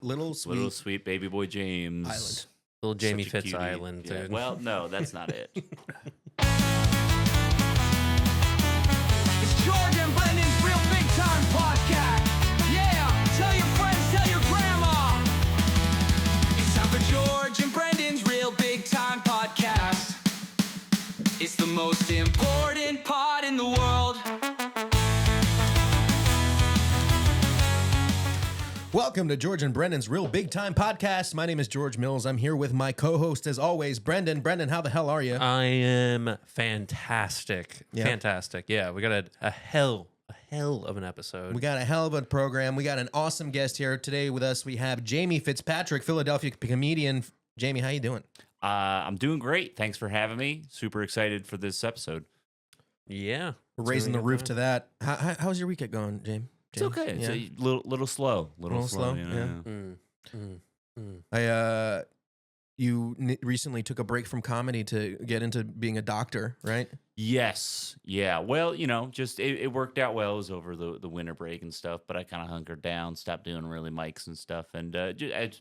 Little Sweet Baby Boy James Island. Little Jamie Such a Fitz cutie. Island, Yeah. dude. Well, no, that's not it. It's George and Brendan's Real Big Time Podcast. Yeah, tell your friends, tell your grandma. It's time for George and Brendan's Real Big Time Podcast. It's the most important pod in the world. Welcome to George and Brendan's Real Big Time Podcast. My name is George Mills. I'm here with my co-host, as always, Brendan. Brendan, how the hell are you? I am fantastic. Yeah. Fantastic. Yeah, we got a hell of an episode. We got a hell of a program. We got an awesome guest here today with us. We have Jamie Fitzpatrick, Philadelphia comedian. Jamie, how you doing? I'm doing great. Thanks for having me. Super excited for this episode. Yeah. We're raising the roof to that. How's your weekend going, Jamie? It's okay. Yeah. It's a little slow. Little slow. Yeah. You recently took a break from comedy to get into being a doctor, right? Yes. Yeah. Well, just it worked out well. It was over the winter break and stuff, but I kind of hunkered down, stopped doing really mics and stuff, and I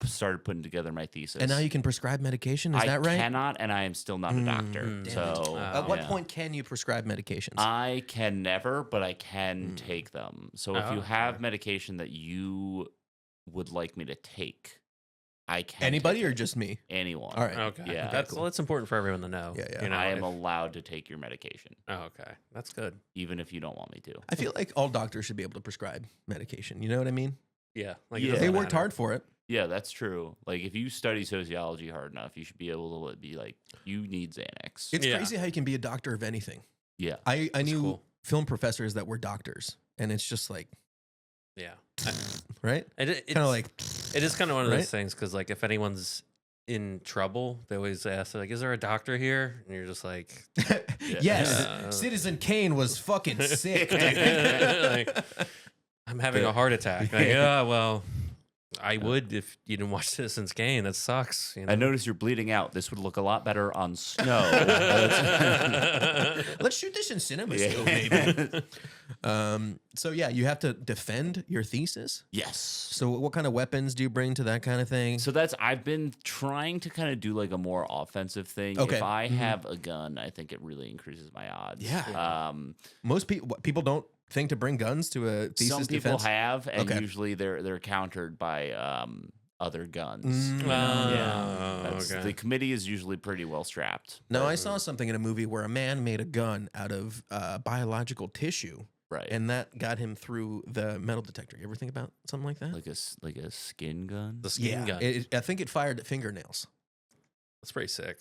started putting together my thesis. And now you can prescribe medication, is that right? I cannot, and I am still not a doctor. So At what point can you prescribe medications? I can never, but I can take them. So if you have medication that you would like me to take, I can. Anybody take or it. just me? Anyone. All right. Okay. Yeah. That's cool. that's important for everyone to know. Yeah. You know, I am allowed to take your medication, Oh, okay. That's good. even if you don't want me to. I feel like all doctors should be able to prescribe medication. You know what I mean? Yeah. Yeah. it doesn't They worked matter. hard for it. Yeah, that's true. Like, if you study sociology hard enough, you should be able to be like, you need Xanax. It's Yeah. crazy how you can be a doctor of anything. Yeah. I knew cool. film professors that were doctors, and it's just like, Yeah. right? It's Kind of like, it is kind of one of right? those things because, like, if anyone's in trouble, they always ask, like, "Is there a doctor here?" And you're just like, yes, Yeah. Citizen Kane was fucking sick. dude. like, "I'm having a heart attack." Like, yeah, well, I would if you didn't watch Citizens Kane. That sucks. You know? I notice you're bleeding out. This would look a lot better on snow. Let's shoot this in cinema Yeah. still, maybe. So yeah, you have to defend your thesis. Yes. So what kind of weapons do you bring to that kind of thing? So I've been trying to kind of do like a more offensive thing. Okay. If I have a gun, I think it really increases my odds. Yeah. Most people don't think to bring guns to a thesis Some people defense. have, and Okay. usually they're countered by other guns. Mm. Okay. The committee is usually pretty well strapped. No, I saw something in a movie where a man made a gun out of biological tissue, Right. and that got him through the metal detector. You ever think about something like that? like a skin gun. The skin gun. I think it fired at fingernails. That's pretty sick.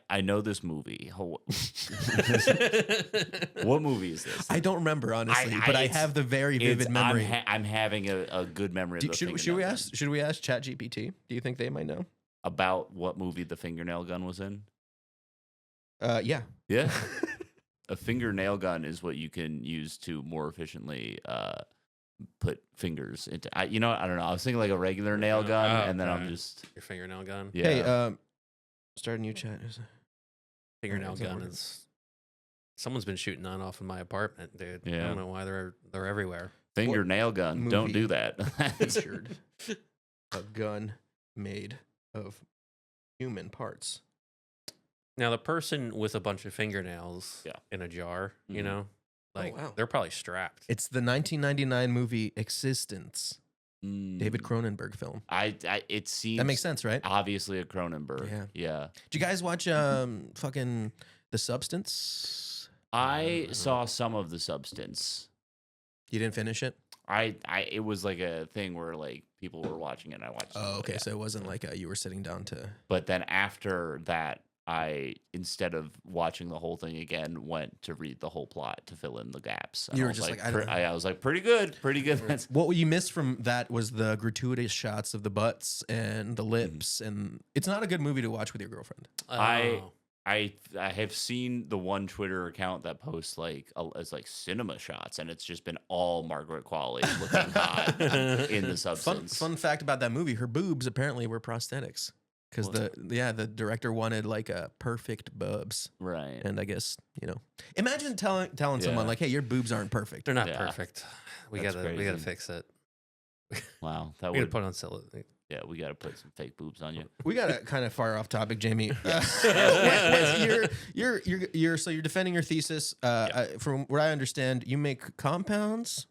I know this movie. What movie is this? I don't remember honestly, but I have the very vivid memory. I'm having a good memory of the Should we fingernail gun. ask ChatGPT? Do you think they might know? About what movie the fingernail gun was in? Yeah. Yeah. A fingernail gun is what you can use to more efficiently put fingers into. I don't know. I was thinking like a regular nail gun, and then I'm okay. just Your fingernail gun. yeah. Hey, start a new chat. Fingernail Is that gun working? is. Someone's been shooting that off in my apartment, dude. I Yeah. don't know why they're everywhere. Fingernail gun. Don't movie do that. Featured a gun made of human parts. Now the person with a bunch of fingernails Yeah. in a jar, you Mhm. know, like wow. they're probably strapped. It's the 1999 movie Existence, David Cronenberg film. It seems That makes sense, right? obviously a Cronenberg. Yeah. Yeah. Did you guys watch fucking The Substance? I saw some of The Substance. You didn't finish it? It was like a thing where like people were watching it and I watched it. Oh, okay. Yeah. So it wasn't like you were sitting down to. But then after that, I, instead of watching the whole thing again, went to read the whole plot to fill in the gaps. And You I were was just like, like, I don't know. I was like, pretty good. That's, What you missed from that was the gratuitous shots of the butts and the lips, and it's not a good movie to watch with your girlfriend. Oh. I have seen the one Twitter account that posts like as like cinema shots, and it's just been all Margaret Qualley looking hot in The Substance. Fun fact about that movie: her boobs apparently were prosthetics because the director wanted like a perfect boobs, Right. and I guess imagine telling someone like, "Hey, your boobs aren't perfect." They're not Yeah. perfect. We That's gotta crazy. fix it. Wow, that We gotta would put on silicone. yeah, we got to put some fake boobs on you. We got to kind of fire off topic, Jamie. So you're defending your thesis. From what I understand, you make compounds.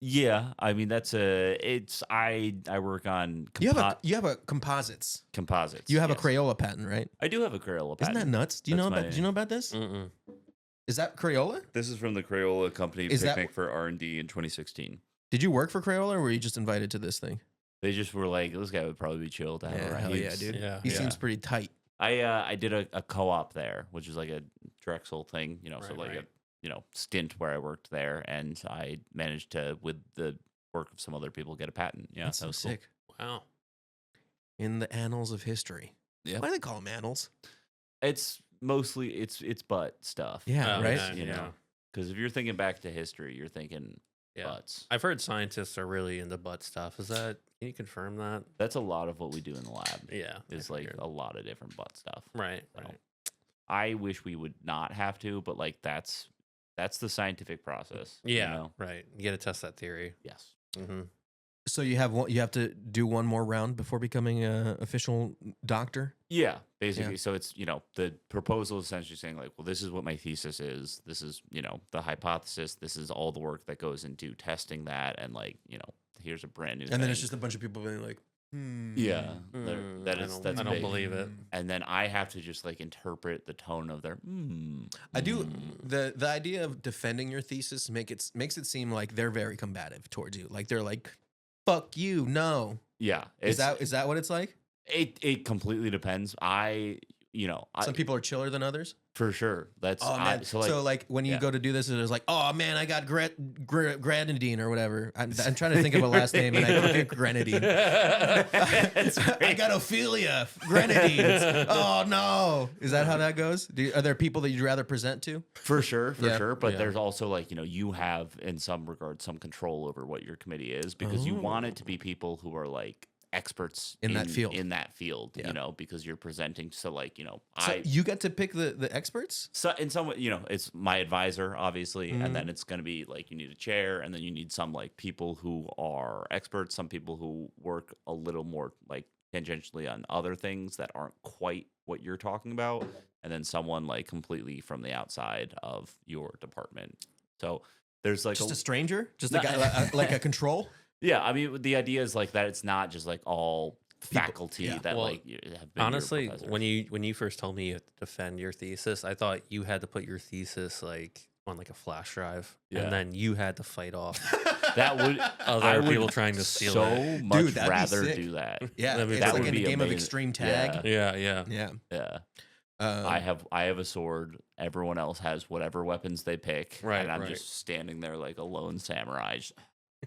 Yeah, I mean I work on You have a composites. composites. You have yes. a Crayola patent, right? I do have a Crayola patent. Isn't that nuts? Do you That's know about? my- Do you know about this? Mm-mm. Is that Crayola? This is from the Crayola company Is that- picnic for R&D in 2016. Did you work for Crayola, or were you just invited to this thing? They just were like, this guy would probably be chill to have around. hell yeah, dude. Yeah. He Yeah. seems pretty tight. I did a co-op there, which is like a Drexel thing, so Right, like right. a stint where I worked there, and I managed to, with the work of some other people, get a patent. Yeah, That's that so was cool. sick. Wow. In the annals of history. Yeah. Why do they call them annals? It's mostly it's butt stuff. Yeah, Oh, right. yeah, You know, because if you're thinking back to history, you're thinking Yeah. butts. I've heard scientists are really into butt stuff. Can you confirm that? That's a lot of what we do in the lab. Yeah. Is I like figured. a lot of different butt stuff. Right. So, Right. I wish we would not have to, but like that's the scientific process. Yeah. Right. You got to test that theory. Yes. Mm-hmm. So you have to do one more round before becoming an official doctor. Yeah, basically. So it's, the proposal is essentially saying like, well, this is what my thesis is. This is, the hypothesis. This is all the work that goes into testing that. And like, here's a brand new And then thing. it's just a bunch of people being like, yeah, that's I don't big. believe it. And then I have to just like interpret the tone of their, I do the idea of defending your thesis makes it seem like they're very combative towards you. Like they're like, fuck you, no. Yeah. Is that what it's like? It completely depends. Some people are chiller than others. for sure. That's Oh man! So like when you yeah. go to do this, it's like, oh man, I got grenadine or whatever. I'm trying to think of a last name and I forget grenadine. I got Ophelia grenadine. Oh no! Is that how that goes? Are there people that you'd rather present to? For sure. But Yeah. there's also like, you have in some regard some control over what your committee is because you want it to be people who are like experts In that field. Yeah. Because you're presenting. So like, So you get to pick the experts. So in some way, it's my advisor, obviously, Mhm. and then it's going to be like you need a chair, and then you need some like people who are experts, some people who work a little more like tangentially on other things that aren't quite what you're talking about, and then someone like completely from the outside of your department. So there's like Just a stranger, just No. a guy like a control. yeah. I mean, the idea is like that it's not just like all faculty yeah. that Well, like have been Honestly, your professors. when you first told me you had to defend your thesis, I thought you had to put your thesis like on like a flash drive, Yeah. and then you had to fight off that would other I would people trying to steal so it. much Dude, that'd be rather sick. do that. Yeah, That'd be it's that like would in a be game of amazing. extreme tag. Yeah. Yeah. Yeah. Um, I have a sword. Everyone else has whatever weapons they pick, Right, and I'm right. just standing there like a lone samurai.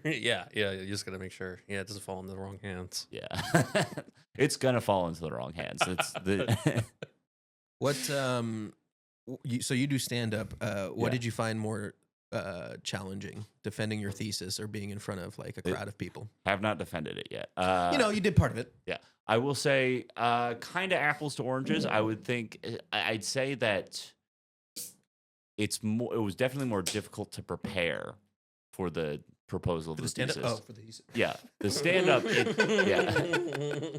yeah. You're just gonna make sure, it doesn't fall into the wrong hands. Yeah, it's gonna fall into the wrong hands. It's the What so you do stand up. What Yeah. did you find more challenging, defending your thesis or being in front of like a crowd of people? have not defended it yet. You did part of it. Yeah, I will say, kind of apples to oranges. I would think I'd say that it's more. It was definitely more difficult to prepare for the proposal of For the the stand up. thesis. Oh, for the thesis. Yeah, the stand up.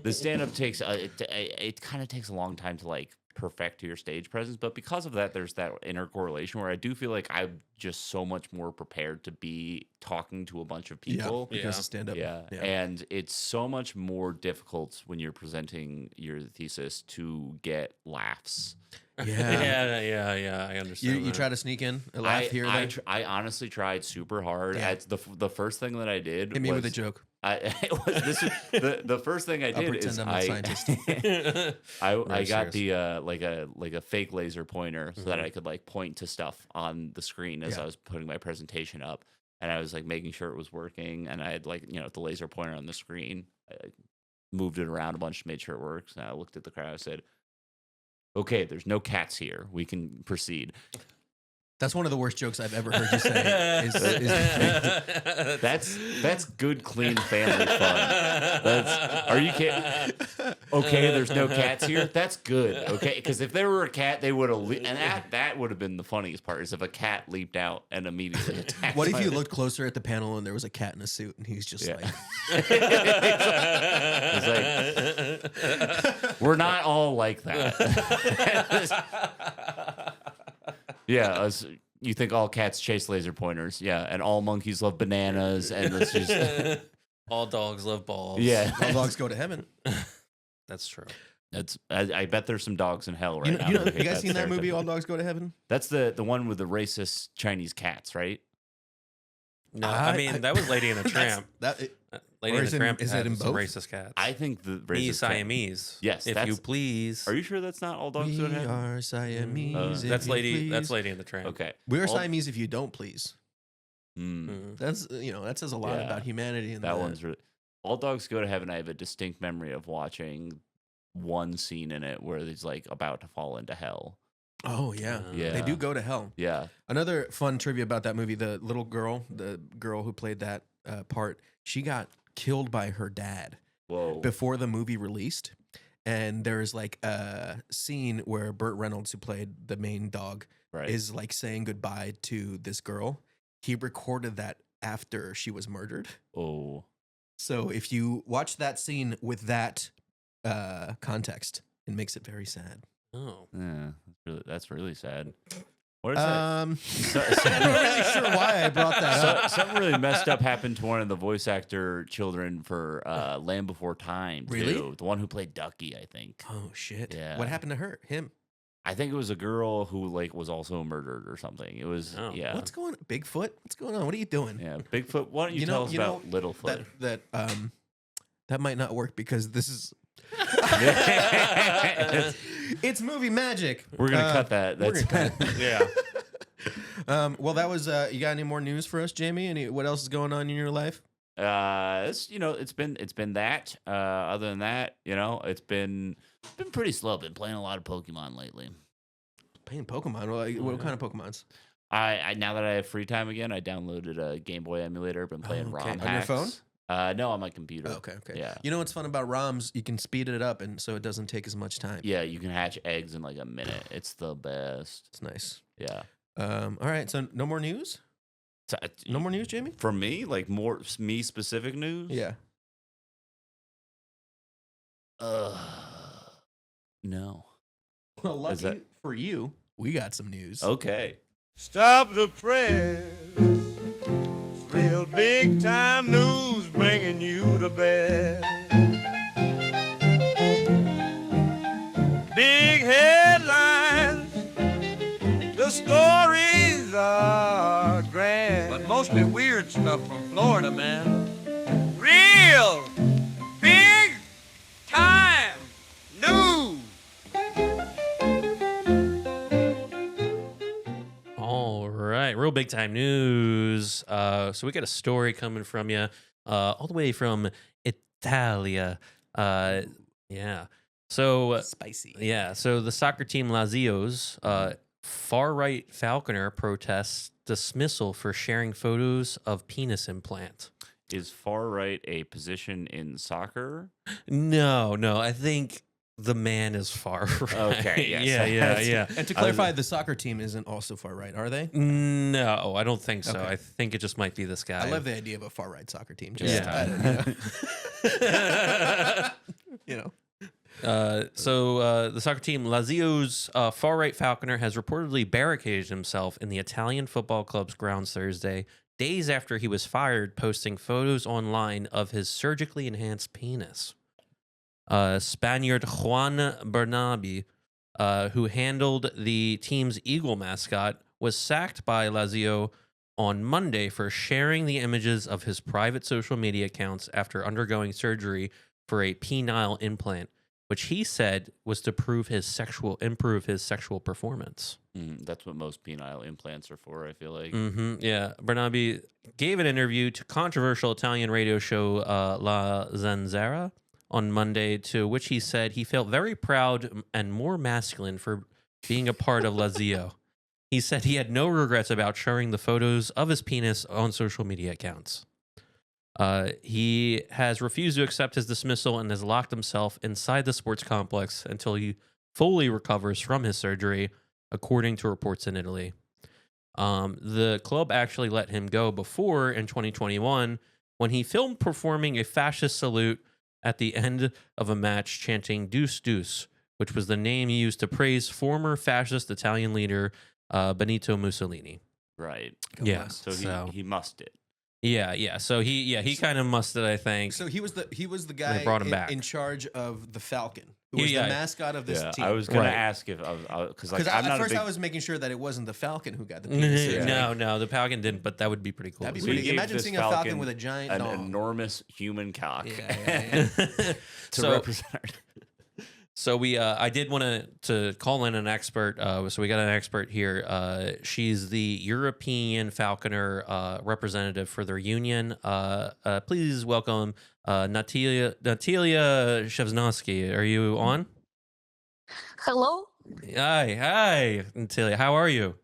The stand up takes it kind of takes a long time to like perfect your stage presence, but because of that, there's that inner correlation where I do feel like I'm just so much more prepared to be talking to a bunch of people. because Yeah. of stand up. Yeah. And it's so much more difficult when you're presenting your thesis to get laughs. Yeah. I understand. You that. try to sneak in a laugh here or there. I honestly tried super hard. Yeah. The first thing that I did Hit me was with a joke. the first thing I did pretend is I'm a scientist. I Very got serious. the like a fake laser pointer so that I could like point to stuff on the screen as Yeah. I was putting my presentation up, and I was like making sure it was working, and I had like the laser pointer on the screen. I moved it around a bunch to make sure it works, and I looked at the crowd. I said, "Okay, there's no cats here. We can proceed." That's one of the worst jokes I've ever heard you say. That's good, clean family fun. Are you kidding? Okay, there's no cats here. That's good. Okay, because if there were a cat, they would have, and that would have been the funniest part. Is if a cat leaped out and immediately attacked. What if you looked closer at the panel and there was a cat in a suit and he's just like, it's like, we're not all like that. Yeah, you think all cats chase laser pointers. Yeah, and all monkeys love bananas, and it's just all dogs love balls. Yeah, all dogs go to heaven. That's true. I bet there's some dogs in hell right now. You guys seen that movie, All Dogs Go to Heaven? That's the one with the racist Chinese cats, right? No, I mean that was Lady and the Tramp. Lady and the Tramp is it in both? Racist cats. I think the racist Siamese. Yes, if you please. Are you sure that's not All Dogs Go to Heaven? We are Siamese. That's Lady. That's Lady and the Tramp. Okay, we are Siamese if you don't please. Mm. That's that says a lot about humanity. And that one's really. All Dogs Go to Heaven. I have a distinct memory of watching one scene in it where he's like about to fall into hell. Oh yeah, they do go to hell. Yeah. Another fun trivia about that movie: the little girl, the girl who played that part, she got killed by her dad. Whoa. Before the movie released, and there's like a scene where Burt Reynolds, who played the main dog, is like saying goodbye to this girl. He recorded that after she was murdered. Oh. So if you watch that scene with that context, it makes it very sad. Oh, yeah, that's really sad. What is that? I'm not really sure why I brought that up. Something really messed up happened to one of the voice actor children for Land Before Time. Really? Too. The one who played Ducky, I think. Oh shit! Yeah. What happened to her? Him? I think it was a girl who was also murdered or something. It was yeah. What's going on? Bigfoot? What's going on? What are you doing? Yeah, Bigfoot. Why don't you tell us about Littlefoot? That might not work because this is. It's movie magic. We're gonna cut that. That's yeah. Well, that was. You got any more news for us, Jamie? What else is going on in your life? It's been that. Other than that, it's been pretty slow. Been playing a lot of Pokemon lately. Playing Pokemon? What kind of Pokemons? I now that I have free time again, I downloaded a Game Boy emulator. Been playing ROM hacks. On your phone? No, on my computer. Okay. Yeah. You know what's fun about ROMs? You can speed it up, and so it doesn't take as much time. Yeah, you can hatch eggs in like a minute. It's the best. It's nice. Yeah. All right. So no more news? No more news, Jamie? For me, like more me specific news? Yeah. No. Well, lucky for you, we got some news. Okay. Stop the press. Real big time news bringing you the best. Big headlines. The stories are grand. But mostly weird stuff from Florida, man. Real big time news. All right, real big time news. So we got a story coming from you, all the way from Italia. Yeah. So spicy. Yeah. So the soccer team Lazio's far-right Falconer protests dismissal for sharing photos of penis implant. Is far right a position in soccer? No. I think the man is far right. Okay. Yes. Yeah. And to clarify, the soccer team isn't also far right, are they? No, I don't think so. Okay. I think it just might be this guy. I love the idea of a far right soccer team. So the soccer team Lazio's far right Falconer has reportedly barricaded himself in the Italian football club's grounds Thursday, days after he was fired, posting photos online of his surgically enhanced penis. Spaniard Juan Bernabe, who handled the team's eagle mascot, was sacked by Lazio on Monday for sharing the images of his private social media accounts after undergoing surgery for a penile implant, which he said was to improve his sexual performance. That's what most penile implants are for, I feel like. Yeah. Bernabe gave an interview to controversial Italian radio show La Zanzara on Monday, to which he said he felt very proud and more masculine for being a part of Lazio. He said he had no regrets about sharing the photos of his penis on social media accounts. He has refused to accept his dismissal and has locked himself inside the sports complex until he fully recovers from his surgery, according to reports in Italy. The club actually let him go before in 2021 when he filmed performing a fascist salute at the end of a match chanting Deuce Deuce, which was the name used to praise former fascist Italian leader Benito Mussolini. Right. Yeah. So he must it. Yeah. So he kind of must it, I think. So he was the guy They brought him back. in charge of the Falcon, who was Yeah. the mascot of this team. I was gonna Right. ask if because Because I'm at not first a big, I was making sure that it wasn't the Falcon who got the penis. Yeah. No, the Falcon didn't, but that would be pretty cool. That'd be So pretty. he gave Imagine this seeing a Falcon with a giant an dong. enormous human cock Yeah. to So- represent. So I did want to call in an expert. So we got an expert here. She's the European Falconer representative for their union. Please welcome Natalia Shevsnovsky. Are you on? Hello, Hi, Natalia. How are you?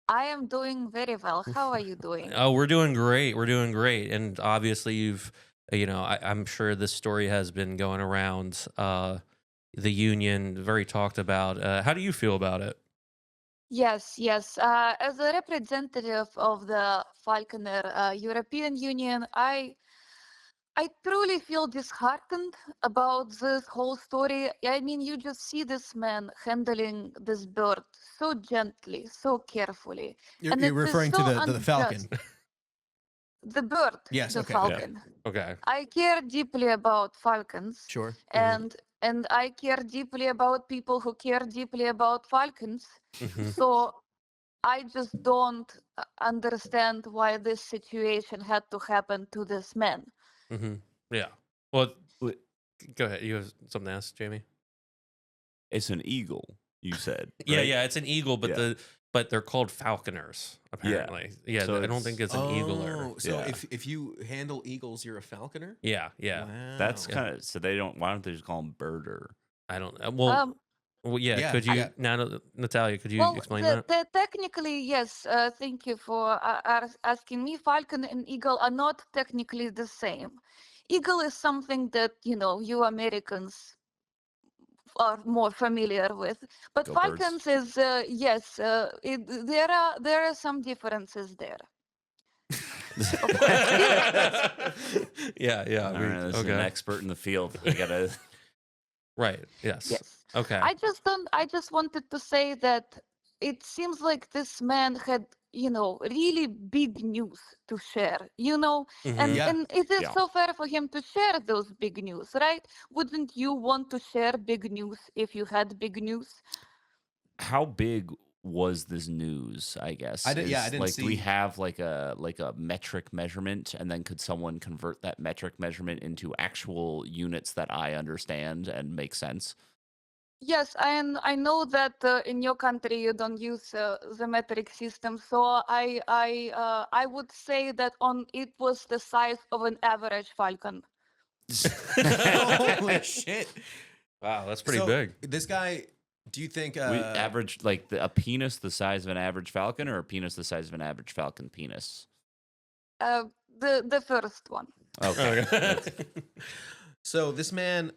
I am doing very well. How are you doing? Oh, we're doing great. And obviously, I'm sure this story has been going around. The union, very talked about. How do you feel about it? Yes. As a representative of the Falconer European Union, I truly feel disheartened about this whole story. I mean, you just see this man handling this bird so gently, so carefully. You're And it is referring so to the Falcon. unjust. The bird, Yes, the okay. falcon. Okay. I care deeply about falcons. Sure. And I care deeply about people who care deeply about falcons. Mhm. So I just don't understand why this situation had to happen to this man. Yeah. Well, go ahead. You have something to ask, Jamie? It's an eagle, you said. Yeah, right? yeah. It's an eagle, but Yeah. but they're called falconers apparently. Yeah. So I don't it's- think it's an eagler. So Yeah. if you handle eagles, you're a falconer. Yeah. Wow. That's kind of so they don't. Why don't they just call him birder? I don't. Um, Yeah. Yeah, Could you, yeah. Natalia? Could you well, explain that? technically, yes. Thank you for asking me. Falcon and eagle are not technically the same. Eagle is something that you Americans are more familiar with, but Go birds. falcons is yes. There are some differences there. Yeah. All right, this is an expert in the field. I gotta. Right. Yes. Yes. Okay. I just wanted to say that it seems like this man had, really big news to share, Mhm. Yeah. and it is Yeah. so fair for him to share those big news, right? Wouldn't you want to share big news if you had big news? How big was this news? I guess. I didn't like, Do we see- have like a metric measurement, and then could someone convert that metric measurement into actual units that I understand and make sense? Yes, and I know that in your country you don't use the metric system, so I would say that it was the size of an average falcon. Holy shit! Wow, that's pretty So, big. This guy. Do you think We average like a penis the size of an average falcon, or a penis the size of an average falcon penis? The first one. Okay. Okay. So this man,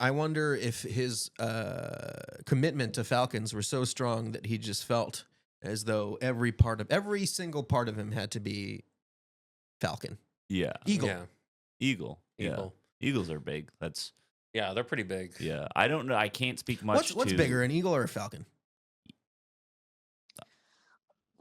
I wonder if his commitment to falcons were so strong that he just felt as though every single part of him had to be falcon. Yeah. Eagle. Yeah. Eagle. Eagle. Yeah. Eagles are big. That's Yeah, they're pretty big. yeah. I don't know. I can't speak much. What's to, bigger, an eagle or a falcon?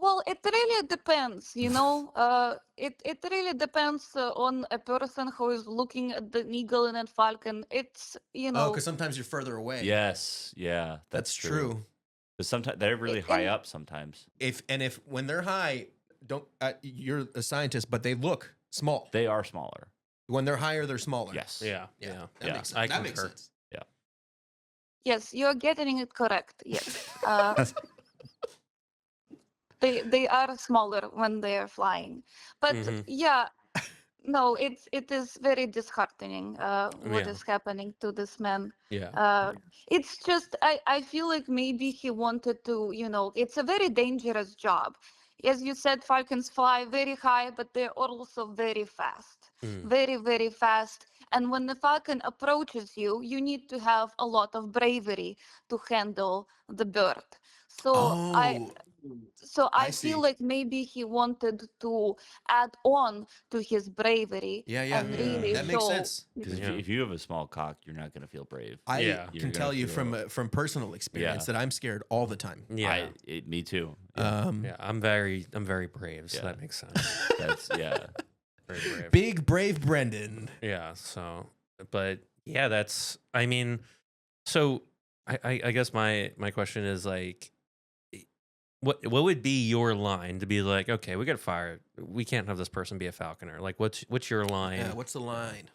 Well, it really depends, it really depends on a person who is looking at the eagle and at falcon. It's, Oh, because sometimes you're further away. Yes. Yeah. That's true. But sometimes they're really high and- up. Sometimes If when they're high, you're a scientist, but they look small. they are smaller. When they're higher, they're smaller. Yes. Yeah. That Yeah. makes sense. I That makes concur. sense. yes, you're getting it correct. Yes. They are smaller when they are flying. But Mhm. yeah, no, it is very disheartening what Yeah. is happening to this man. Yeah. It's just I feel like maybe he wanted to, it's a very dangerous job. As you said, falcons fly very high, but they're also very fast, Mm. very, very fast. And when the falcon approaches you, you need to have a lot of bravery to handle the bird. So Oh, I see. feel like maybe he wanted to add on to his bravery Yeah, yeah. and really That makes show. sense. Because Yeah. if you have a small cock, you're not going to feel brave. I Yeah. can You're tell gonna you feel- from personal experience Yeah. that I'm scared all the time. Yeah. Me too. Yeah. I'm very brave, so Yeah. that makes sense. That's yeah. Very brave. Big brave Brendan. Yeah. So, but yeah, that's. I mean, so I guess my question is like, what would be your line to be like, okay, we got to fire. We can't have this person be a falconer. Like, what's your line? Yeah, what's the line?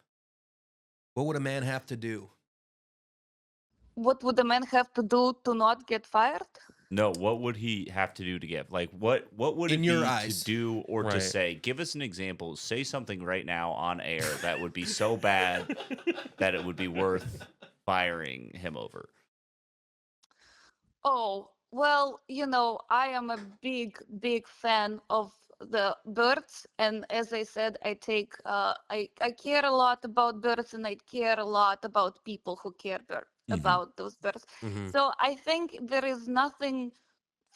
What would a man have to do? What would the man have to do to not get fired? No, what would he have to do to get what would In it your be eyes. to do or to Right. say? Give us an example. Say something right now on air that would be so bad that it would be worth firing him over. Oh, well, I am a big, big fan of the birds. And as I said, I care a lot about birds, and I care a lot about people who care about those birds. Mhm. So I think there is nothing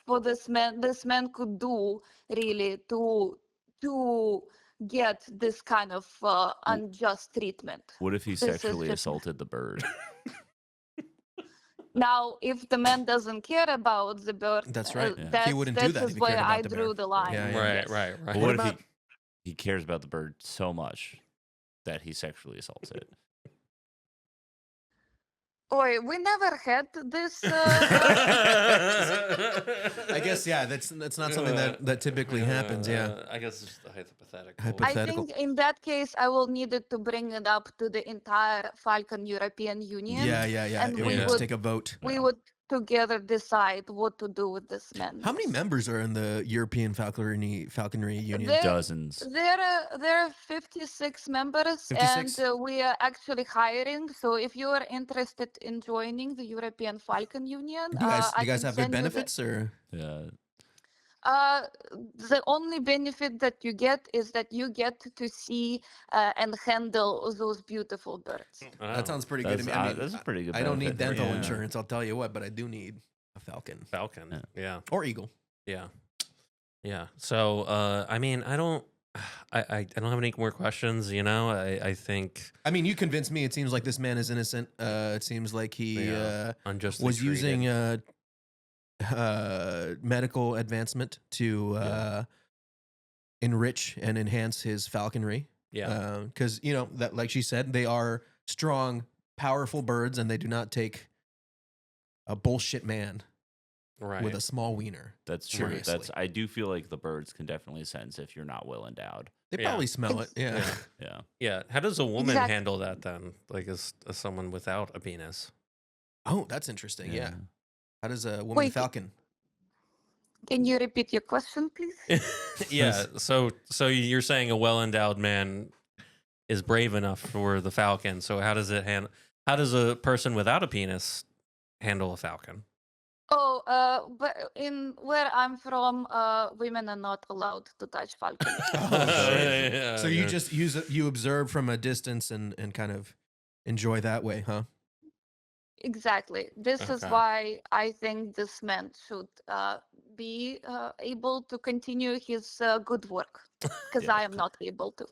for this man could do really to get this kind of unjust treatment. What if he This is sexually just- assaulted the bird? Now, if the man doesn't care about the bird, That's right. Yeah. He wouldn't do that that if is he where cared about I the drew bird. the line. Yeah, yeah. Right. yes. Right. But Right. what about- if he cares about the bird so much that he sexually assaults it? Oi, we never had this. I guess yeah. That's not something that typically happens. Yeah. I guess it's the hypothetical. I Hypothetical. think in that case, I will need it to bring it up to the entire Falcon European Union. Yeah, yeah, yeah. And It we would would- take a vote. We would together decide what to do with this man. How many yes. members are in the European Falconry Union? There- Dozens. There are 56 members, 56? and we are actually hiring. So if you are interested in joining the European Falcon Union, Do you guys, I you guys can have good send you the- benefits or? Yeah. The only benefit that you get is that you get to see and handle those beautiful birds. That sounds pretty good to me. I mean, that's a pretty good. I don't need benefit for dental you. insurance. I'll tell you what, but I do need a falcon Falcon. Yeah. or eagle. Yeah. Yeah. So, I mean, I don't have any more questions. I think I mean, you convinced me. It seems like this man is innocent. It seems like he Yeah. unjustly was treated. using medical advancement to enrich and enhance his falconry. Yeah. Because that, like she said, they are strong, powerful birds, and they do not take a bullshit man Right. with a small wiener. That's true. Seriously. I do feel like the birds can definitely sense if you're not well endowed. They Yeah. probably smell it. Yeah. Yeah. Yeah. Yeah. How does a woman Exact- handle that then? Like as someone without a penis? Oh, that's interesting. Yeah. How does a woman Wait. falcon? Can you repeat your question, please? Yeah. So you're saying a well-endowed man is brave enough for the falcon. So how does a person without a penis handle a falcon? Oh, but in where I'm from, women are not allowed to touch falcons. shit. Yeah, So you yeah. just you observe from a distance and kind of enjoy that way, huh? Exactly. This is Okay. why I think this man should be able to continue his good work, because I am not able to.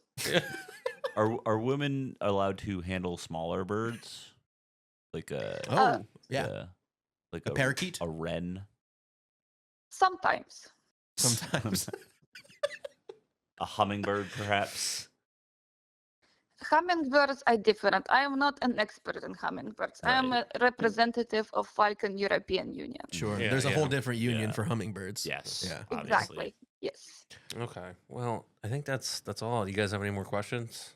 Are women allowed to handle smaller birds? Like a Oh, yeah. like A parakeet? a wren, Sometimes. Sometimes. a hummingbird, perhaps. Hummingbirds are different. I am not an expert in hummingbirds. I am a Right. representative of Falcon European Union. Sure. Yeah, There's a whole yeah. different union Yeah. for hummingbirds. Yes. Yeah. Obviously. Exactly. Yes. Okay. Well, I think that's all. You guys have any more questions?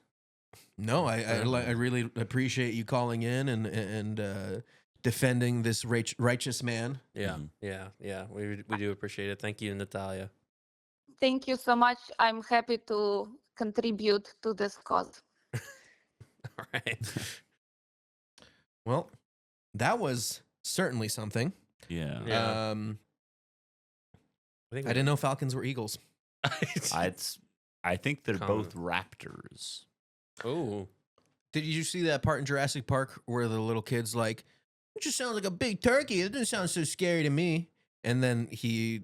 No, I really appreciate you calling in and defending this righteous man. Yeah. Mhm. Yeah. We do appreciate it. Thank you, Natalia. Thank you so much. I'm happy to contribute to this cause. All right. Well, that was certainly something. Yeah. Yeah. I didn't know Falcons were Eagles. I think they're Common. both raptors. Oh. Did you see that part in Jurassic Park where the little kid's like, "It just sounds like a big turkey. It doesn't sound so scary to me." And then he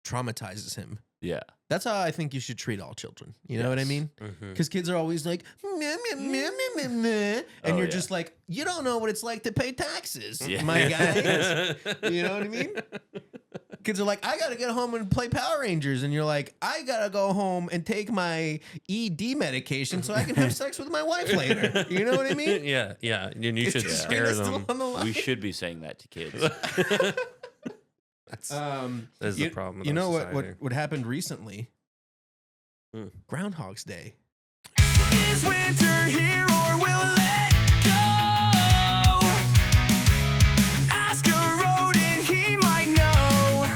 traumatizes him. Yeah. That's how I think you should treat all children. You know what I Yes. mean? Mhm. Because kids are always like, meh, meh, meh, meh, meh, meh. And Oh, you're yeah. just like, you don't know what it's like to pay taxes, Yeah. my guy. You know what I mean? Kids are like, I got to get home and play Power Rangers. And you're like, I got to go home and take my ED medication so I can have sex with my wife later. You know what I mean? Yeah, yeah. And you should Is scare Kateryna still them. on the line? We should be saying that to kids. That's That's the problem with You our know society. what happened recently? Hmm. Groundhog's Day. Is winter here or will it go? Ask a rodent, he might know.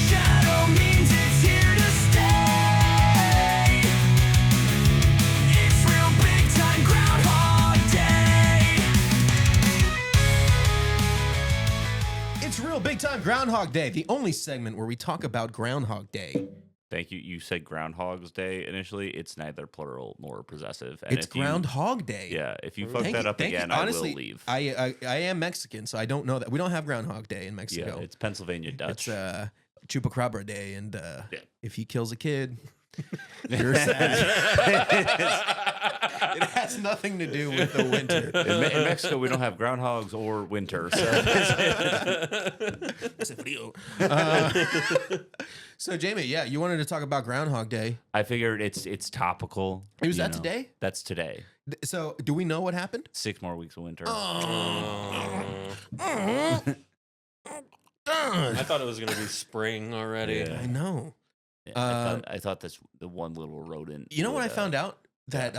Shadow means it's here to stay. It's real big time Groundhog Day. It's real big time Groundhog Day, the only segment where we talk about Groundhog Day. Thank you. You said Groundhog's Day initially. It's neither plural nor possessive. And It's if you- Groundhog Day. Yeah. If you fuck Thank that you- up thank you. again, Honestly, I will leave. I am Mexican, so I don't know that. We don't have Groundhog Day in Yeah. Mexico. It's Pennsylvania Dutch. It's Chupacabra Day, and Yeah. if he kills a kid, you're sad. It has nothing to do with the winter. In Mexico, we don't have groundhogs or winter. So So Jamie, yeah, you wanted to talk about Groundhog Day. I figured it's topical. Was you that know. today? That's today. So do we know what happened? 6 more weeks of winter. I thought it was gonna be spring already. Yeah. I know. Yeah, I thought that's the one little rodent. You know what I would, found out? That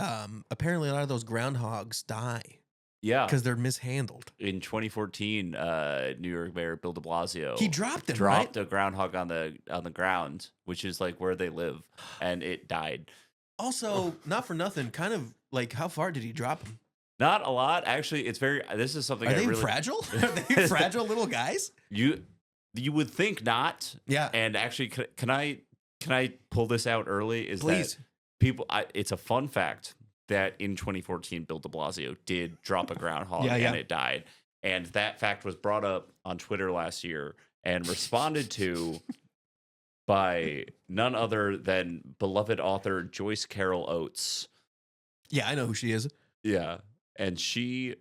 apparently a lot of those groundhogs die Yeah. because they're mishandled. In 2014, New York Mayor Bill de Blasio He dropped them, dropped right? a groundhog on the ground, which is like where they live, and it died. Also, not for nothing, kind of like how far did he drop them? Not a lot, actually. It's very. This is something Are I they really fragile? Are they fragile little guys? you would think not. Yeah. And actually, can I pull this out early? Is Please. that people? It's a fun fact that in 2014, Bill de Blasio did drop a groundhog Yeah, yeah. and it died, and that fact was brought up on Twitter last year and responded to by none other than beloved author Joyce Carol Oates. Yeah, I know who she is. Yeah, and she.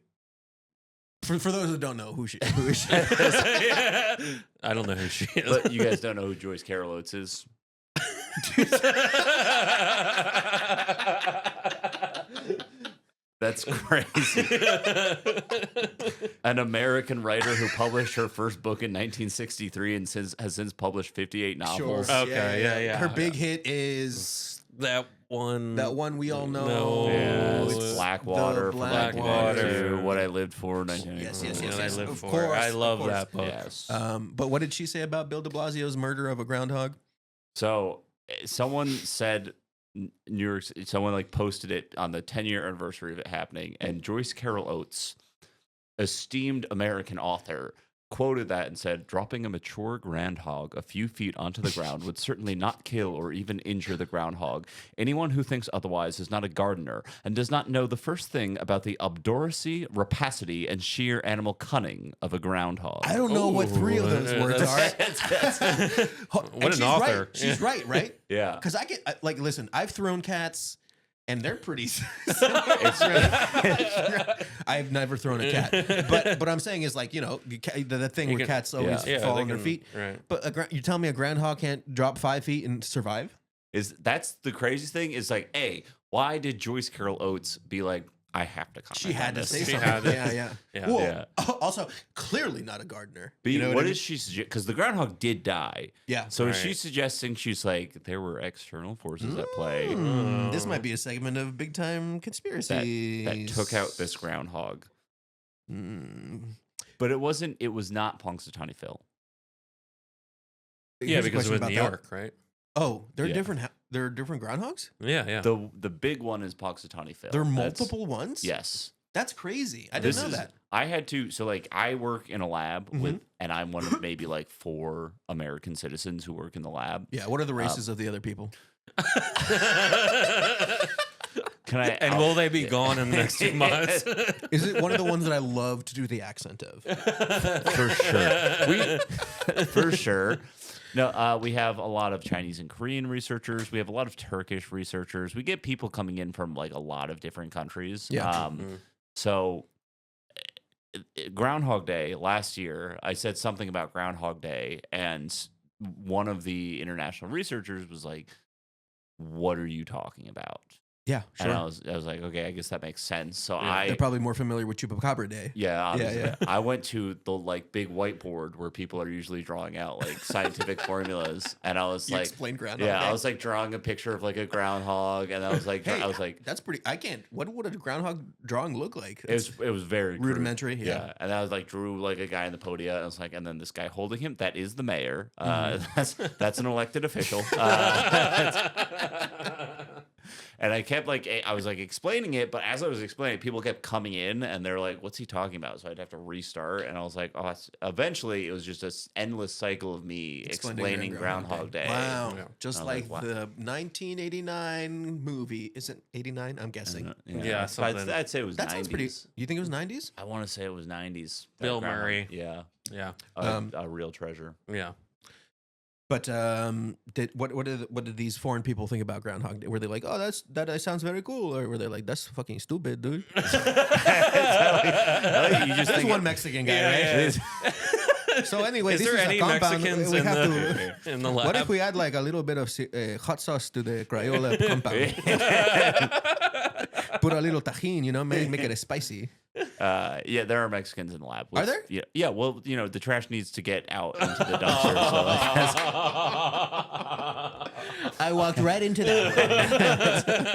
For those who don't know who she is. I don't know who she is. But you guys don't know who Joyce Carol Oates is. That's crazy. An American writer who published her first book in 1963 and has since published 58 novels. Sure. Okay, yeah. Her big hit is that one. that one we all know. No. Yeah, it's it's Blackwater. from Blackwater. 1992, What I Lived for. Yes, 1992. yes, What I yes, live of for. course, I of love course. that book. Yes. But what did she say about Bill de Blasio's murder of a groundhog? So someone said someone like posted it on the 10-year anniversary of it happening, and Joyce Carol Oates, esteemed American author, quoted that and said, "Dropping a mature groundhog a few feet onto the ground would certainly not kill or even injure the groundhog. Anyone who thinks otherwise is not a gardener and does not know the first thing about the obduracy, rapacity, and sheer animal cunning of a groundhog." I don't know what three of those words are. What an author. Right. She's right? Yeah. Because I get like, listen, I've thrown cats, and they're pretty. I've never thrown a cat, but I'm saying is like the thing where can- cats always Yeah, fall they on their can- feet. right. But you're telling me a groundhog can't drop 5 feet and survive? That's the crazy thing is like, why did Joyce Carol Oates be like, I have to comment She had on to this. say She something. had to. Yeah. Yeah. Well, Yeah. Also, clearly not a gardener. But You know what I mean? is she suggest? Because the groundhog did die. Yeah. So is she Right. suggesting she's like there were external forces at play This might be a segment of big time conspiracy that took out this groundhog? But it was not Punxsutawney Phil. Yeah, Here's a because question it was about New that. York, right? Oh, they're Yeah. different. there are different groundhogs? Yeah. The big one is Punxsutawney Phil. There are That's- multiple ones? Yes. That's crazy. I didn't know that. I had to. So like, I work in a lab Mm-hmm. with, and I'm one of maybe like 4 American citizens who work in the lab. Yeah. What are the races of the other people? Can I? And will they be gone in the next 2 months? Is it one of the ones that I love to do the accent of? For sure. For sure. No, we have a lot of Chinese and Korean researchers. We have a lot of Turkish researchers. We get people coming in from like a lot of different countries. Yeah. So Groundhog Day last year, I said something about Groundhog Day, and one of the international researchers was like, "What are you talking about?" Yeah, And sure. I was like, okay, I guess that makes sense. So They're probably more familiar with Chupacabra Day. yeah, obviously. yeah. I went to the like big whiteboard where people are usually drawing out like scientific formulas, and I was You like, explain Groundhog yeah, Day. I was like drawing a picture of like a groundhog, and I was like, Hey, I was like, that's pretty. I can't. What would a groundhog drawing look like? it was very crude. rudimentary, yeah. And I was like, drew like a guy in the podium, and I was like, and then this guy holding him, that is the mayor. Mm-hmm. That's an elected official. And I kept like, I was like explaining it, but as I was explaining it, people kept coming in and they're like, what's he talking about? So I'd have to restart. And I was like, oh, eventually it was just this endless cycle of me explaining Groundhog Day. Wow. Yeah. Just I was like like, wow. the 1989 movie. Is it 89? I'm guessing. Yeah, I'd, something. I'd say it was That 90s. sounds pretty. You think it was 90s? I want to say it was 90s. Bill Groundhog- Murray. Yeah. Yeah. A real treasure. Yeah. But what did these foreign people think about Groundhog Day? Were they like, oh, that sounds very cool, or were they like, that's fucking stupid, dude? You just That's think one Mexican guy, right? So anyway, Is this there is any a compound. Mexicans We in have the, to. in the lab? What if we add like a little bit of hot sauce to the Crayola compound? Put a little tajin, make it spicy. Yeah, there are Mexicans in the lab. Are there? Yeah, yeah. Well, the trash needs to get out into the dumpster. So like, that's- I walked right into that.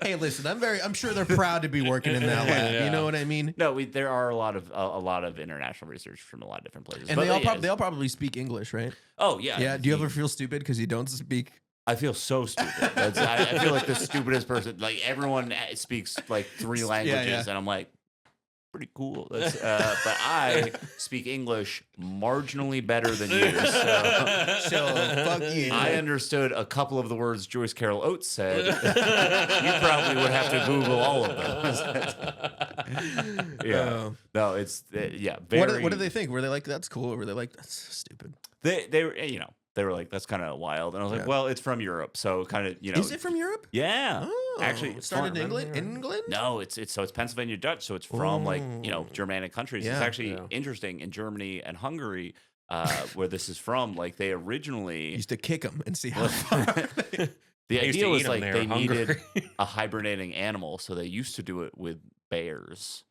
Hey, listen, I'm sure they're proud to be working in that lab. Yeah. You know what I mean? no, there are a lot of international research from a lot of different places. And But they all yeah, they all probably speak English, right? Oh yeah. Yeah. Do you ever feel stupid because you don't speak? I feel so stupid. I feel like the stupidest person. Like everyone speaks like 3 languages, yeah. and I'm like, pretty cool. But I speak English marginally better than you. So fuck you. I understood a couple of the words Joyce Carol Oates said. You probably would have to Google all of them. Yeah. No, it's yeah. Very. What do they think? Were they like, that's cool? Or were they like, that's stupid? They were they were like, that's kind of wild, and I was like, Yeah. well, it's from Europe, so kind of Is it from Europe? Yeah. Oh, Actually, it started in England. England? No, it's Pennsylvania Dutch, so it's from like Germanic countries. It's Yeah. actually interesting in Germany and Hungary, where this is from. Like they originally, Used to kick them and see how far. the I used to idea was eat 'em like there, they needed Hungary. a hibernating animal, so they used to do it with bears.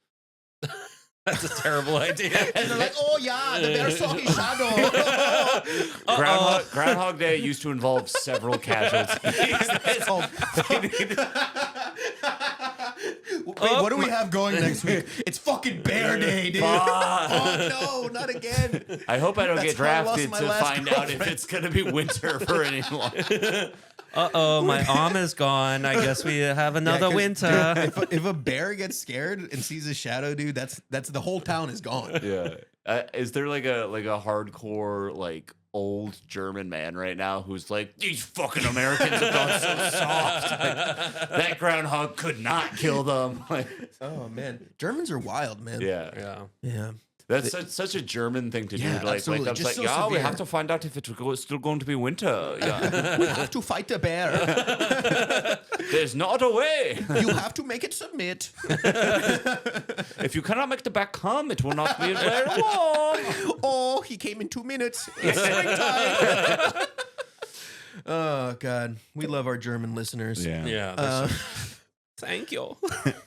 That's a terrible idea. And they're like, oh yeah, the bear saw his shadow. Groundhog Day used to involve several casualties. Wait, what do we have going next week? It's fucking Bear Day, dude. Oh no, not again. I hope I don't That's get how I lost drafted my to last find out if girlfriend. it's going to be winter for any long. My arm is gone. I guess we have another 'cause, winter. dude, if a bear gets scared and sees a shadow, dude, that's the whole town is gone. Yeah. Is there like a hardcore like old German man right now who's like, these fucking Americans have gone so soft. Like, that groundhog could not kill them. Like, Oh man, Germans are wild, man. yeah. Yeah. Yeah. That's such a German thing to do. Yeah, Like absolutely. I was Just like, so yeah, we severe. have to find out if it's still going to be winter. Yeah. We have to fight the bear. There's not a way. You have to make it submit. If you cannot make the back come, it will not be very warm. Oh, he came in 2 minutes. It's springtime. Oh God, we love our German listeners. Yeah. Uh, Thank you.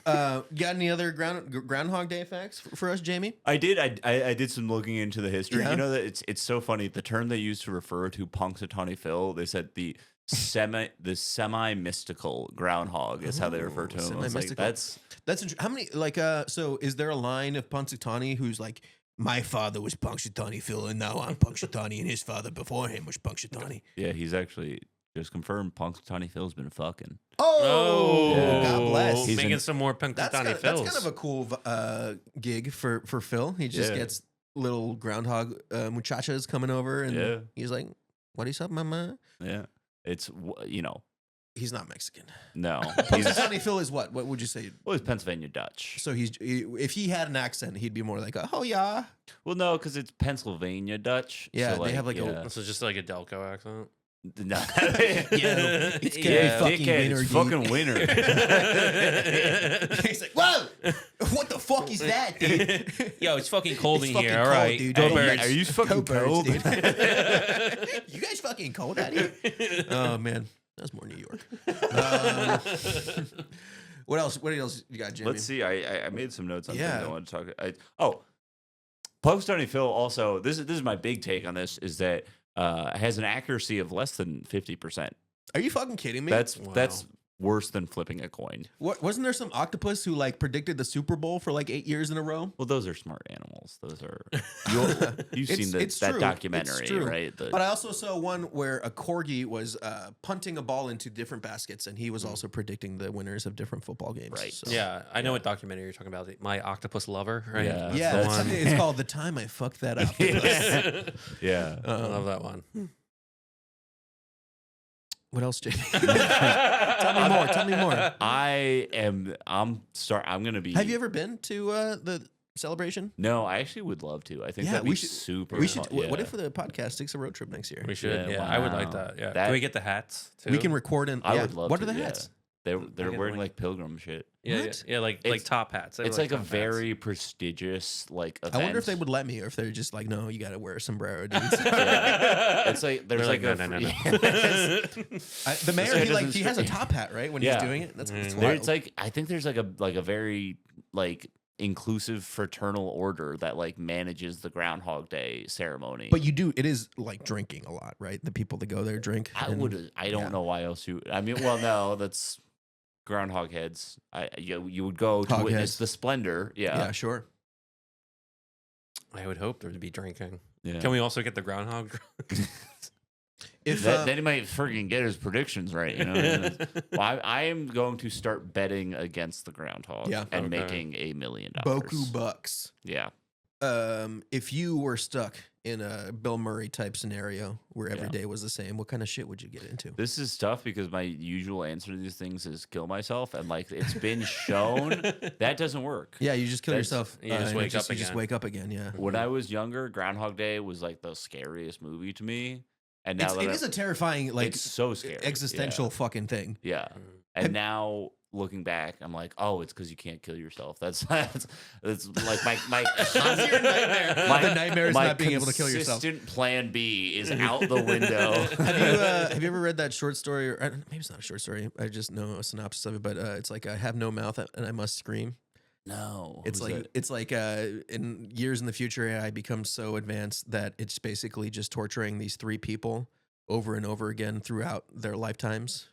got any other Groundhog Day facts for us, Jamie? I did. I did some looking into the history. Yeah. You know that it's so funny. The term they used to refer to Punxsutawney Phil, they said the semi mystical groundhog is how they refer to him. I was like, semi-mystical. That's how many like so is there a line of Punxsutawney who's like, my father was Punxsutawney Phil and now I'm Punxsutawney and his father before him was Punxsutawney. yeah, he's actually Just confirmed, Punxsutawney Phil's been fucking. Oh, Yeah. God bless. He's making an- some more That's Punxsutawney kind Phils. of a cool gig for Phil. He just Yeah. gets little groundhog muchachas coming over, and Yeah. he's like, "What is up, mama?" Yeah. It's, He's not Mexican. no. He's, Punxsutawney Phil is what? What would you say? well, he's Pennsylvania Dutch. So if he had an accent, he'd be more like, "Oh yeah." Well, no, because it's Pennsylvania Dutch. Yeah, so they have, like, a- yeah. This is just like a Delco accent. No. Yeah, it's gonna Yeah, be fucking dickhead, winter. it's fucking winter. He's like, "Whoa, what the fuck is that, dude?" Yo, it's fucking cold It's in fucking here. All cold, right, dude. go Hey, birds. Are you fucking Birds, cold? dude. You guys fucking cold out here? Oh man, that's more New York. What else? What else you got, Jimmy? Let's see. I made some notes on Yeah. things I want to talk. Punxsutawney Phil also. This is my big take on this is that has an accuracy of less than 50%. Are you fucking kidding me? That's Wow. worse than flipping a coin. What, wasn't there some octopus who like predicted the Super Bowl for like 8 years in a row? Well, those are smart animals. Those are you've It's- seen it's that true. It's documentary, true. right? But I also saw one where a corgi was punting a ball into different baskets, and he was also predicting the winners of different football games. Right. So. Yeah, I know what documentary you're talking about. My Octopus Lover, right? Yeah. That's Yeah, the it's, one. it's called The Time I Fucked That Up. yeah. I love that one. What else, Jay? Tell me more. I'm gonna be. Have you ever been to the celebration? No, I actually would love to. I think Yeah, that'd be we should- super. We should. fun. What Yeah. if the podcast takes a road trip next year? We should. Yeah, Yeah, I would like wow. that. Yeah. That- Can we get the hats? Too? We can record in. I yeah. would love What to. are the yeah. hats? They're get wearing like- like pilgrim shit. Yeah, What? yeah, like It's- top hats. They It's look like a top hats. very prestigious event. I wonder if they would let me, or if they're just like, no, you got to wear a sombrero, dude. Yeah. It's like there's They're like, like, a no, no, no, The mayor, It he doesn't has a strike- top hat, right? When Yeah. he's doing it, that's Mm. There, wild. it's like I think there's like a very like inclusive fraternal order that like manages the Groundhog Day ceremony. But you do. It is like drinking a lot, right? The people that go there drink. I and- would. I don't yeah. know why else you. I mean, well, no, that's Groundhog heads. You would go to Hog witness heads. the splendor. Yeah, Yeah. sure. I would hope there to be drinking. Yeah. Can we also get the groundhog? If Then he might freaking get his predictions right. You know. Well, I am going to start betting against the Groundhog. Yeah. And Okay. making $1 million. Boku bucks. Yeah. If you were stuck in a Bill Murray type scenario where every Yeah. day was the same, what kind of shit would you get into? This is tough because my usual answer to these things is kill myself, and like it's been shown that doesn't work. Yeah, you just kill That's- yourself. you just and wake up you just again. wake up again. Yeah, When I was younger, Groundhog Day was like the scariest movie to me, and now it is a terrifying, like, it's so scary, existential fucking thing. Yeah. And now looking back, I'm like, oh, it's because you can't kill yourself. That's like my Your nightmare. The nightmare is my not being able to kill yourself. consistent plan B is out the window. Have you ever read that short story? Or maybe it's not a short story. I just know a synopsis of it, but it's like I have no mouth and I must scream. No, It's like in years in the future, AI becomes so advanced that it's basically just torturing these three people over and over again throughout their lifetimes.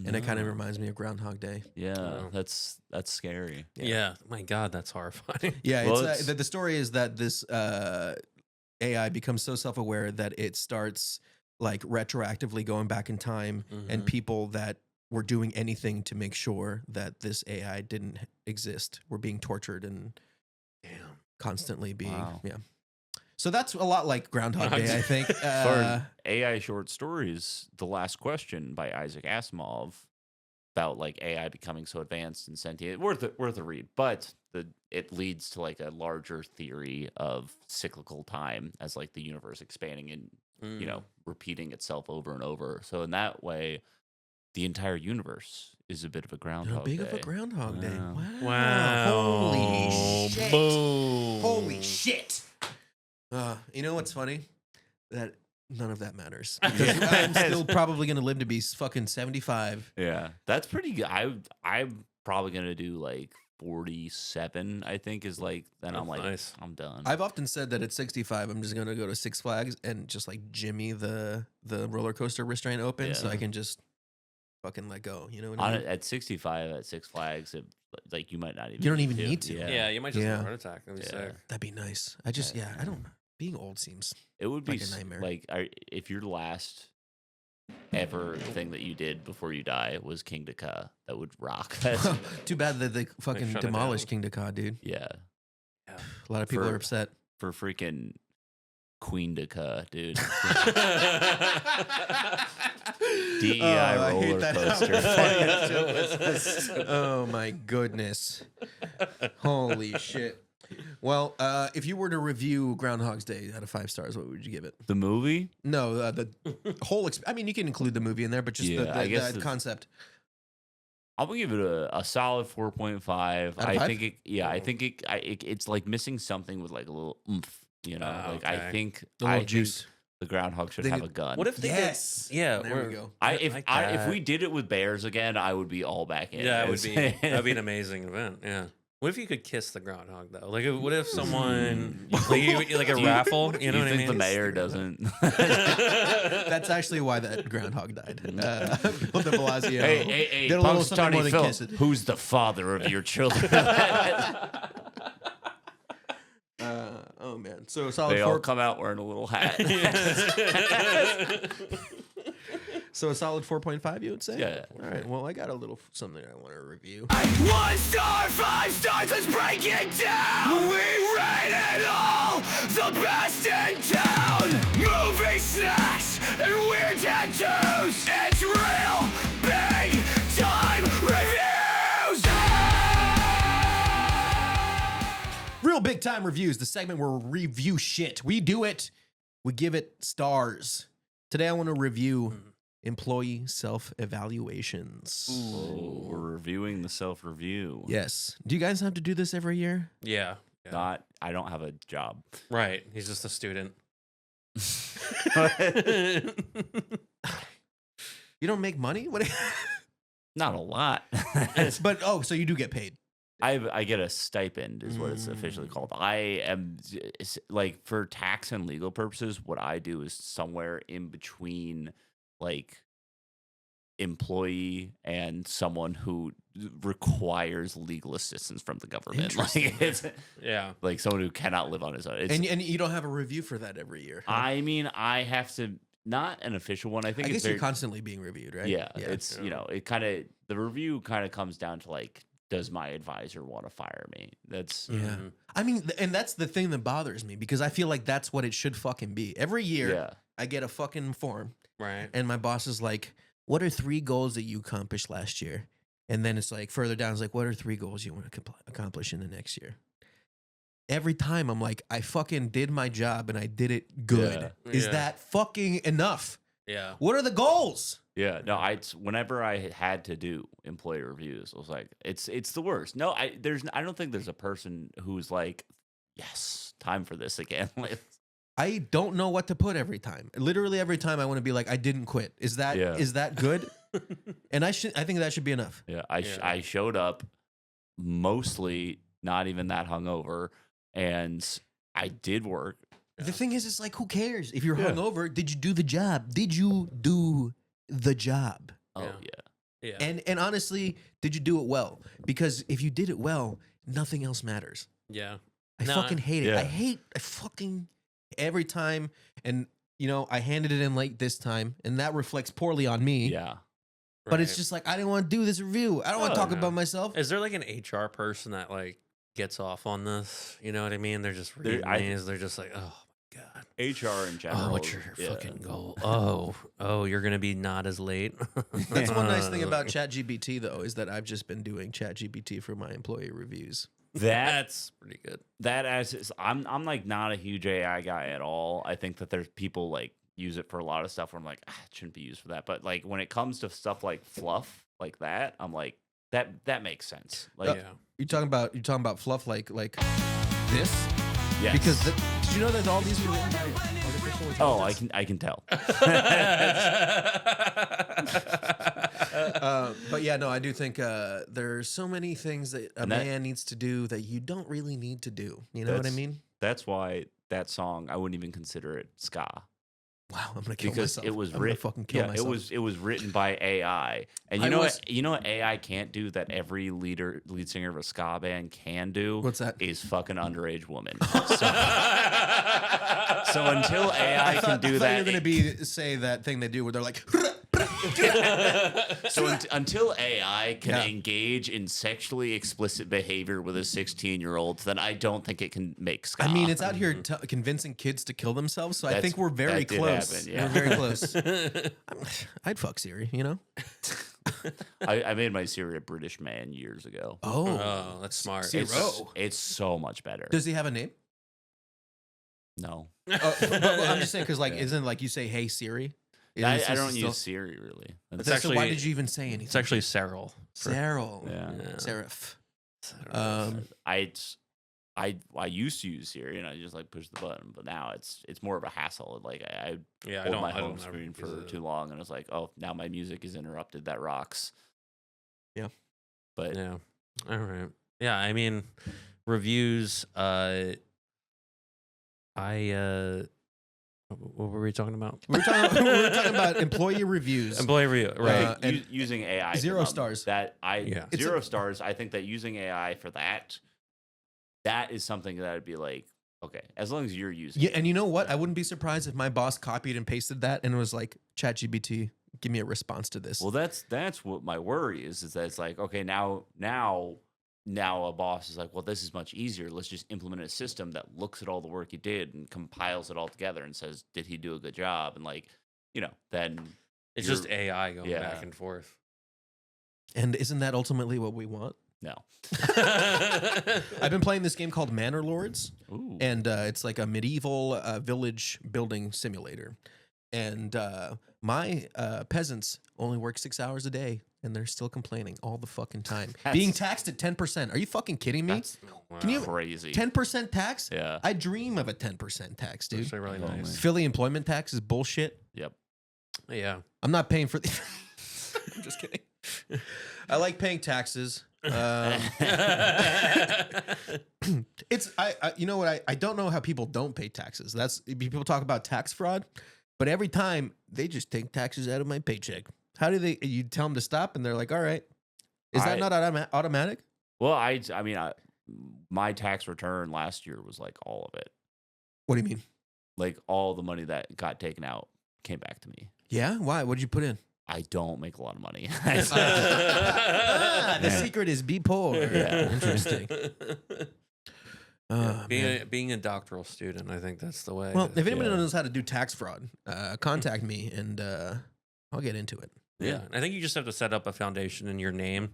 And it kind of reminds me of Groundhog Day. Yeah, Wow. that's scary. Yeah. My God, that's horrifying. Yeah, Well, it's the story is that this AI becomes so self-aware that it starts like retroactively going back in time, and Mhm. people that were doing anything to make sure that this AI didn't exist were being tortured and constantly being Wow. yeah. So that's a lot like Groundhog Day, I think. For AI short stories, The Last Question by Isaac Asimov about like AI becoming so advanced and sentient, worth a read. But it leads to like a larger theory of cyclical time as like the universe expanding and repeating itself over and over. So in that way, the entire universe is a bit of a How Groundhog big Day. of a Groundhog Day. Wow. Wow. Wow. Holy shit. Boom. Holy shit. You know what's funny? That none of that matters. Because I'm still probably going to live to be fucking 75. Yeah, that's pretty good. I'm probably gonna do like 47. I think is like then I'm That's like nice. I'm done. I've often said that at 65, I'm just going to go to Six Flags and just like jimmy the roller coaster restraint open so Yeah. I can just fucking let go. You know what On I mean? at 65 at Six Flags, like you might not even. You don't even need to. Yeah, you might just have Yeah. a heart attack. That'd be Yeah. sick. That'd be nice. I just, Yeah. I don't know. Being old seems. It would be like a nightmare. if you're last ever thing that you did before you die was King Dakar, that would rock. Too bad that they fucking shut it demolished down. King Dakar, dude. Yeah, A lot of people For- are upset. for freaking Queen Dakar, dude. DEI I hate roller that. coaster. Oh my goodness. Holy shit. Well, if you were to review Groundhog's Day out of 5 stars, what would you give it? The movie? No, the whole. I mean, you can include the movie in there, but just Yeah, I guess the the- concept. I'm gonna give it a solid 4.5. Out of I 5? think it. Yeah, I think it's like missing something with like a little oomph. You know, like I okay. think The little I juice. think the groundhog should They have need- a gun. What if they Yes. did? Yeah, There we go. if like if that. we did it with bears again, I would be all back in. Yeah, I it would be. That'd be an amazing event. Yeah. What if you could kiss the groundhog though? Like, what if someone like a raffle? You know what I think mean? the mayor doesn't? That's actually why that groundhog died. Bill de Blasio. Hey, did a little Punks something more Tony than Phil, kiss it. who's the father of your children? Oh man, so solid They all 4. come out wearing a little hat. So a solid 4.5, you would say? Yeah. All right. Well, I got a little something I want to review. 1 star, 5 stars, let's break it down. We rate it all, the best in town. Movie snacks and weird tattoos. It's real big time reviews. Real big time reviews, the segment where we review shit. We do it. We give it stars. Today I want to review employee self-evaluations. Ooh, we're reviewing the self-review. Yes. Do you guys have to do this every year? Yeah. I don't have a job. Right. He's just a student. You don't make money? What? Not a lot. But so you do get paid. I get a stipend is what it's officially called. I am like, for tax and legal purposes, what I do is somewhere in between like employee and someone who requires legal assistance from the government. Like, it's Yeah. like someone who cannot live on his own. It's, And you don't have a review for that every year. huh? I mean, I have to, not an official one. I think I it's guess very, you're constantly being reviewed, right? yeah, it's, you know, it kind of, the review kind of comes down to like, does my advisor want to fire me? That's, Yeah. I mean, and that's the thing that bothers me because I feel like that's what it should fucking be. Every year, yeah. I get a fucking form Right. and my boss is like, what are 3 goals that you accomplished last year? And then it's like further down, it's like, what are 3 goals you want to accomplish in the next year? Every time I'm like, I fucking did my job and I did it good. Yeah. Is Yeah. that fucking enough? Yeah. What are the goals? Yeah, no, whenever I had to do employee reviews, I was like, it's the worst. No, I don't think there's a person who's like, yes, time for this again. Like, I don't know what to put every time. Literally every time I want to be like, I didn't quit. Is that good? And I think that should be enough. yeah, I showed up mostly not even that hungover, and I did work. The thing is, it's like, who cares? If you're Yeah. hungover, did you do the job? Did you do the job? Oh Yeah. yeah, Yeah. And honestly, did you do it well? Because if you did it well, nothing else matters. Yeah. I No, fucking hate it. yeah. I fucking every time. And, you know, I handed it in late this time, and that reflects poorly on me. yeah. But it's Right. just like, I didn't want to do this review. I don't want to Oh, talk no. about myself. Is there like an HR person that like gets off on this? You know what I mean? They're just There- reading I- these. They're just like, oh my god. HR in general. Oh, what's your yeah. fucking goal? Oh, you're gonna be not as late. That's one nice thing about ChatGPT, though, is that I've just been doing ChatGPT for my employee reviews. That's pretty good. I'm like not a huge AI guy at all. I think that there's people like use it for a lot of stuff where I'm like, it shouldn't be used for that. But like when it comes to stuff like fluff like that, I'm like, that makes sense. Like, Yeah. You're talking about fluff like this? yes. Because did you know that all these are written by artificial intelligence? oh, I can tell. But yeah, no, I do think there's so many things that a And that- man needs to do that you don't really need to do. You know what I That's- mean? That's why that song, I wouldn't even consider it ska. Wow, I'm gonna kill Because myself. it was I'm gonna written, fucking kill myself. it was written by AI, and you I know was- what? You know what AI can't do that every lead singer of a ska band can do. What's that? Is fucking underage woman. So until AI can do I thought that, you're gonna be say that thing they do where they're like, So until AI can Yeah. engage in sexually explicit behavior with a 16-year-old, then I don't think it can make ska. I mean, it's out here convincing kids to kill themselves, so I That's- think we're very that did close. happen, yeah. We're very close. I'd fuck Siri, you know? I made my Siri a British man years ago. Oh. Oh, that's smart. Siri. It's so much better. Does he have a name? No. But I'm just saying, because, like, isn't like you say, hey, Siri? I Is this don't still- use Siri really. So actually- why did you even say anything? It's actually Cyril. Cyril. Yeah. Serif. I used to use Siri and I just like push the button, but now it's more of a hassle. Like I Yeah, I hold don't. my I home don't ever screen for use it. too long, and it's like, oh, now my music is interrupted. That rocks. Yeah. But Yeah. All right. Yeah. I mean, reviews. What were we talking about? we were talking about employee reviews. Employee review. Right. and using AI for 0 them, stars. Yeah. It's 0 stars. I think that using AI for that is something that I'd be like, okay, as long as you're using Yeah, it. and you know what? I wouldn't be surprised if my boss copied and pasted that and was like, ChatGPT, give me a response to this. Well, that's what my worry is that it's like, okay, now a boss is like, well, this is much easier. Let's just implement a system that looks at all the work he did and compiles it all together and says, did he do a good job? And like, then It's you're- just AI going yeah. back and forth. And isn't that ultimately what we want? no. I've been playing this game called Manor Lords, Ooh. and it's like a medieval village building simulator. And my peasants only work 6 hours a day, and they're still complaining all the fucking time. Being taxed at 10%. Are you fucking kidding me? That's Can you crazy. 10% tax? Yeah. I dream of a 10% tax, dude. Actually, really Oh, nice. man. Philly employment tax is bullshit. Yep. Yeah. I'm not paying for the. I'm just kidding. I like paying taxes. It's you know what, I don't know how people don't pay taxes. That's people talk about tax fraud, but every time they just take taxes out of my paycheck. How do they? You tell them to stop, and they're like, "All right." Is that not automatic? Well, I mean, my tax return last year was like all of it. What do you mean? Like all the money that got taken out came back to me. Yeah. Why? What did you put in? I don't make a lot of money. The secret is be poor. Yeah. Interesting. Oh, man. being a doctoral student, I think that's the way. Well, if anybody Yeah. knows how to do tax fraud, contact me and I'll get into it. yeah, I think you just have to set up a foundation in your name.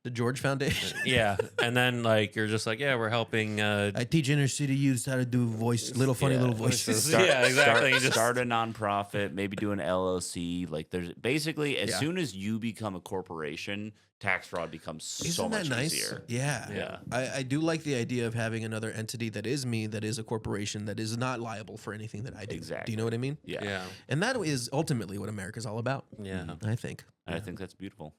The George Foundation. Yeah, and then like you're just like, yeah, we're helping. I teach inner city youths how to do little funny Yeah. little voices. Yeah, exactly. You just- Start a nonprofit, maybe do an LLC. Like there's basically as Yeah. soon as you become a corporation, tax fraud becomes so Isn't much that nice? easier. Yeah. Yeah. I do like the idea of having another entity that is me, that is a corporation, that is not liable for anything that I do. Do Exactly. you know what I mean? Yeah. Yeah, And that is ultimately what America's all about, yeah. I think. And I think that's beautiful.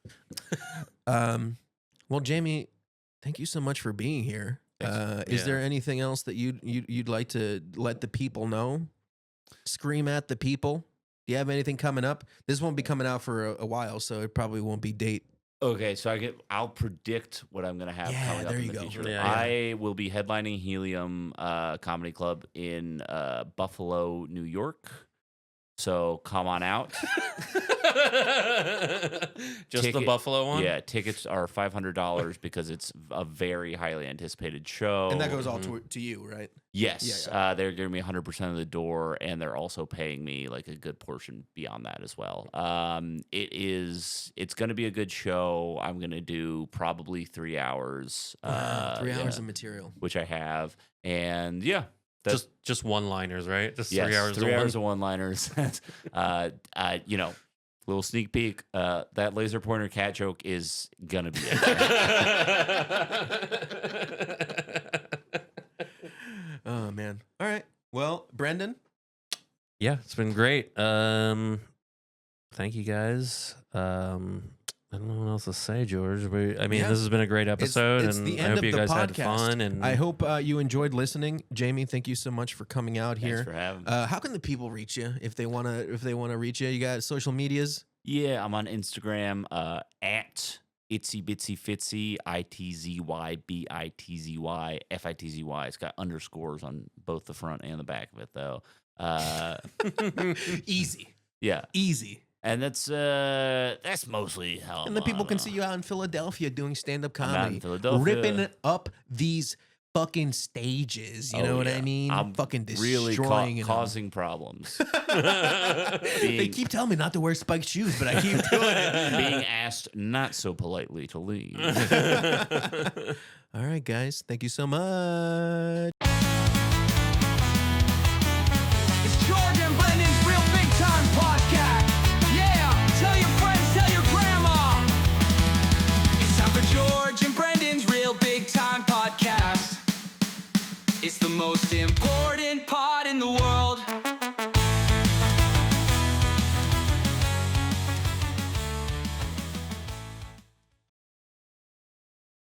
Well, Jamie, thank you so much for being here. Is Yeah. there anything else that you'd like to let the people know? Scream at the people. Do you have anything coming up? This won't be coming out for a while, so it probably won't be date. Okay, so I'll predict what I'm gonna have Yeah, coming up there in you the go. future. Yeah, I will be headlining Helium Comedy Club in Buffalo, New York. So come on out. Just the Ticket- Buffalo one. Yeah, tickets are $500 because it's a very highly anticipated show. And that goes all to you, right? Yes, Yeah, they're giving me 100% of the door, and they're also paying me like a good portion beyond that as well. It's going to be a good show. I'm going to do probably 3 hours. 3 hours yeah, of material. which I have, and yeah, Just one liners, right? Just yes, 3 hours. 3 of hours of one-liners. Little sneak peek. That laser pointer cat joke is gonna be in there. Oh man. All right. Well, Brendan. Yeah, it's been great. Thank you guys. I don't know what else to say, George. I mean, Yeah. this has been a great episode, it's and the I end hope of you the guys had podcast. fun. And I hope you enjoyed listening. Jamie, thank you so much for coming out Thanks here. for having me. How can the people reach you if they wanna reach you? You got social medias? Yeah, I'm on Instagram at Itsy Bitsy Fitzy, ITZYBITZY FITZY. It's got underscores on both the front and the back of it, though. Easy. Yeah, Easy. And that's mostly how. And the people can see you out in Philadelphia doing stand-up I'm out in comedy, Philadelphia. ripping up these fucking stages. You know what I mean? I'm fucking really destroying it. causing problems. They keep telling me not to wear spiked shoes, but I keep doing it. Being asked not so politely to leave. All right, guys. Thank you so much. It's George and Brendan's Real Big Time Podcast. Yeah, tell your friends, tell your grandma. It's time for George and Brendan's Real Big Time Podcast. It's the most important pod in the world.